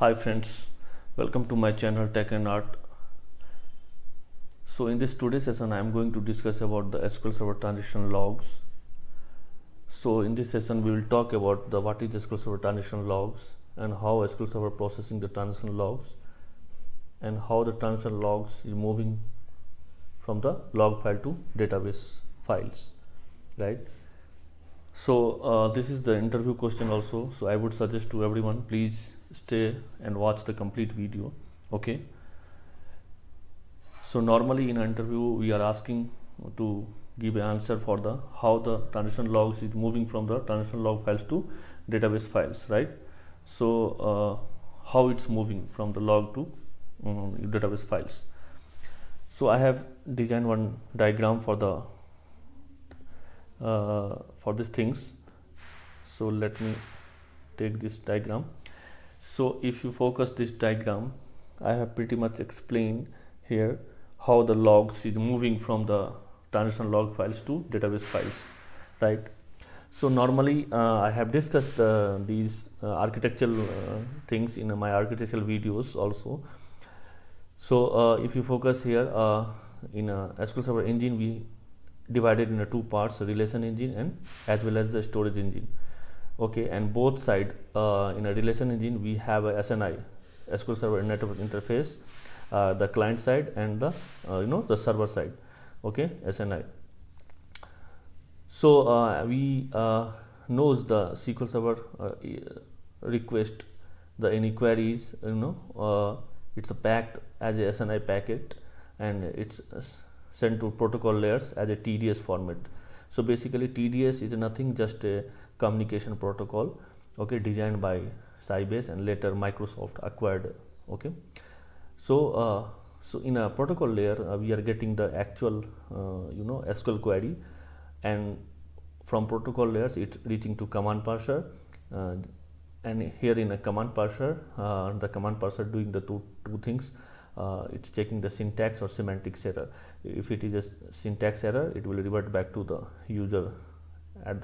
Hi friends, welcome to my channel Tech and Art. So in this today's session I am going to discuss about the SQL Server Transaction logs. So in this session we will talk about what is SQL Server Transaction logs and how SQL Server processing the transaction logs and how the transaction logs is moving from the log file to database files, right? So this is the interview question also, so I would suggest to everyone, please stay and watch the complete video. Okay, so normally in an interview we are asking to give an answer for the how the transaction logs is moving from the transaction log files to database files, right? So how it's moving from the log to database files. So I have designed one diagram for the for these things. So let me take this diagram. So if you focus this diagram, I have pretty much explained here how the logs is moving from the transaction log files to database files, right? So normally I have discussed these architectural things in my architectural videos also. So if you focus here in SQL Server engine, we divided into two parts, relation engine and as well as the storage engine. Okay, and both side in a relation engine we have a SNI, SQL Server Network Interface, the client side and the the server side. Okay, SNI. So we knows the SQL Server request the any queries, it's a packed as a SNI packet and it's sent to protocol layers as a TDS format. So basically TDS is nothing, just a communication protocol, okay, designed by Sybase and later Microsoft acquired. Okay, so so in a protocol layer we are getting the actual SQL query, and from protocol layers it's reaching to command parser, and here in a command parser the command parser doing the two things. It's checking the syntax or semantics error. If it is a syntax error, it will revert back to the user at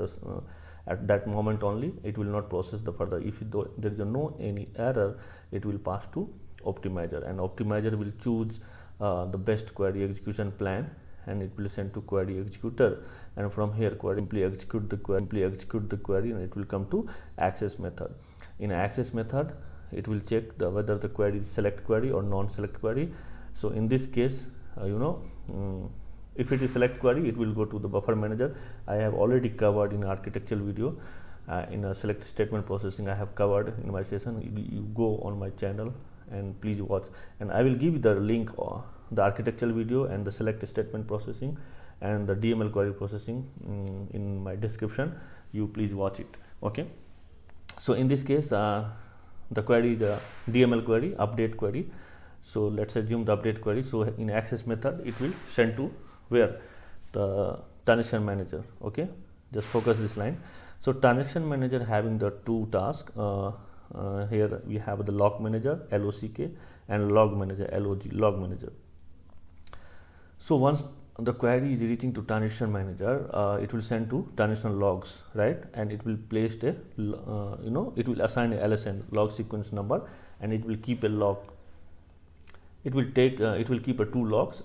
that moment only. It will not process the further. If there is no any error, it will pass to optimizer, and optimizer will choose the best query execution plan, and it will send to query executor, and from here query simply execute the query and it will come to access method. In access method it will check whether the query is select query or non-select query. So in this case if it is select query, it will go to the buffer manager. I have already covered in architectural video in a select statement processing. I have covered in my session. You go on my channel and please watch, and I will give you the link the architectural video and the select statement processing and the DML query processing in my description. You please watch it. Okay, so in this case the query is a DML query, update query. So let's assume the update query. So in access method it will send to where? The transaction manager. Okay, just focus this line. So transaction manager having the two tasks. Here we have the log manager, LOCK, and log manager, LOG, log manager. So once the query is reaching to transaction manager, it will send to transaction logs, right? And it will place a it will assign a LSN, log sequence number, and it will keep a log. It will take it will keep a two logs.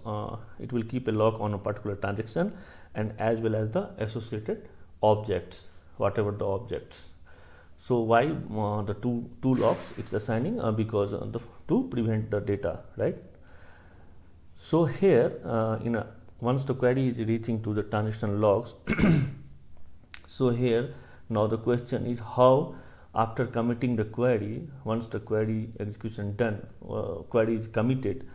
It will keep a log on a particular transaction and as well as the associated objects, whatever the objects. So why the two logs it's assigning? Because to prevent the data, right? So here once the query is reaching to the transaction logs so here now the question is how, after committing the query, once the query execution done, query is committed,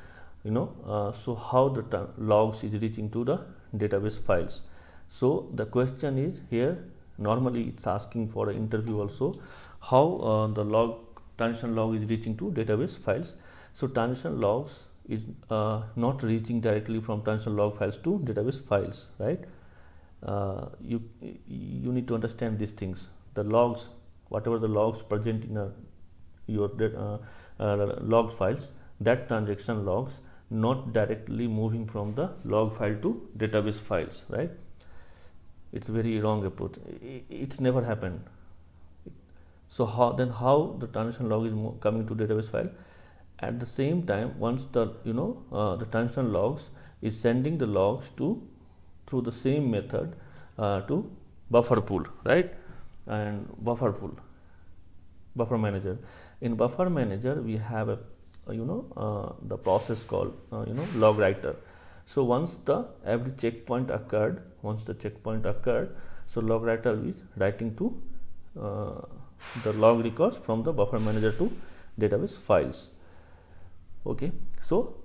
so how the logs is reaching to the database files. So the question is here, normally it's asking for an interview also, how the transaction log is reaching to database files. So transaction logs is not reaching directly from transaction log files to database files, right? You need to understand these things. The logs, whatever the logs present in your log files, that transaction logs not directly moving from the log file to database files, right? It's very wrong approach. It's never happened. So how the transaction log is coming to database file? At the same time, once the the transaction logs is sending the logs to through the same method to buffer pool, right? And buffer manager. In buffer manager, we have a the process called log writer. So once the every checkpoint occurred, so log writer is writing to the log records from the buffer manager to database files. Okay, so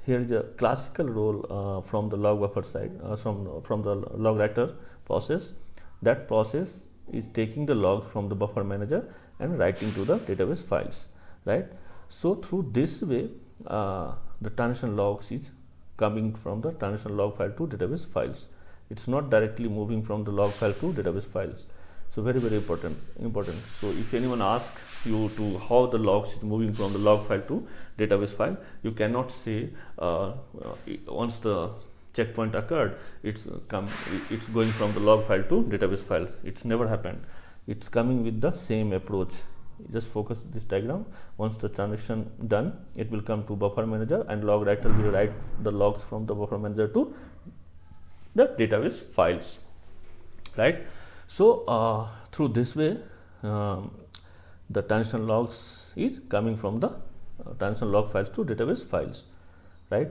here is a classical role from the log buffer side, from the log writer process. That process is taking the logs from the buffer manager and writing to the database files, right? So through this way, the transaction logs is coming from the transaction log file to database files. It's not directly moving from the log file to database files. So very important. So if anyone asks you to how the logs is moving from the log file to database file, you cannot say once the checkpoint occurred, it's going from the log file to database file. It's never happened. It's coming with the same approach. Just focus this diagram. Once the transaction done, it will come to buffer manager, and log writer will write the logs from the buffer manager to the database files, right? So through this way, the transaction logs is coming from the transaction log files to database files, right?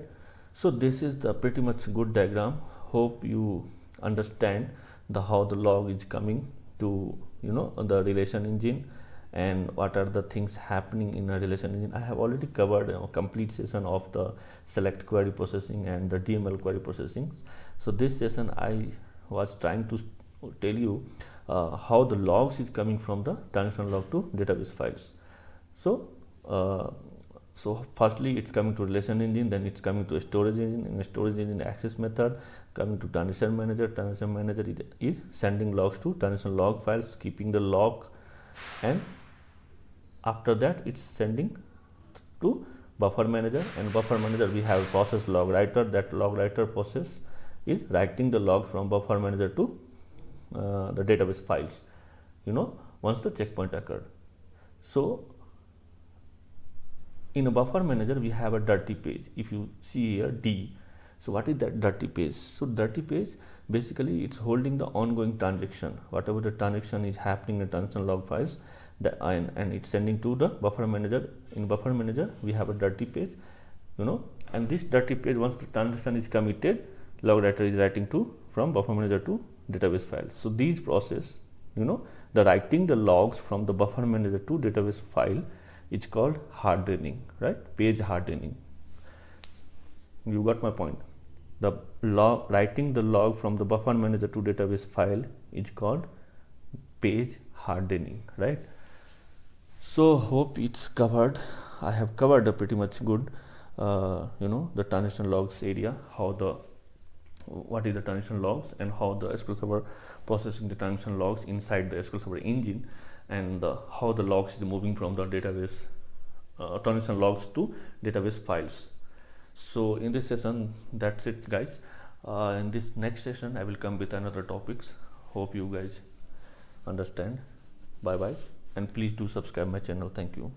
So this is the pretty much good diagram. Hope you understand how the log is coming to the relation engine and what are the things happening in a relation engine. I have already covered a complete session of the select query processing and the DML query processing. So this session I was trying to tell you how the logs is coming from the transaction log to database files. So firstly it's coming to relation engine, then it's coming to a storage engine, in a storage engine access method, coming to transaction manager. Transaction manager is sending logs to transaction log files, keeping the log, and after that it's sending to buffer manager, and buffer manager we have process log writer. That log writer process is writing the log from buffer manager to the database files, once the checkpoint occurred. So in a buffer manager we have a dirty page. If you see here D, so what is that dirty page? So dirty page basically it's holding the ongoing transaction, whatever the transaction is happening in transaction log files, and it's sending to the buffer manager. In buffer manager we have a dirty page, and this dirty page, once the transaction is committed, log writer is writing to from buffer manager to database files. So these process, the writing the logs from the buffer manager to database file is called hardening, right? Page hardening. You got my point. The writing the log from the buffer manager to database file is called page hardening, right? So hope it's covered. I have covered a pretty much good the transaction logs area, what is the transaction logs, and how the SQL Server processing the transaction logs inside the SQL Server engine, and how the logs is moving from the database transaction logs to database files. So in this session, that's it, guys. In this next session I will come with another topics. Hope you guys understand. Bye bye, and please do subscribe my channel. Thank you.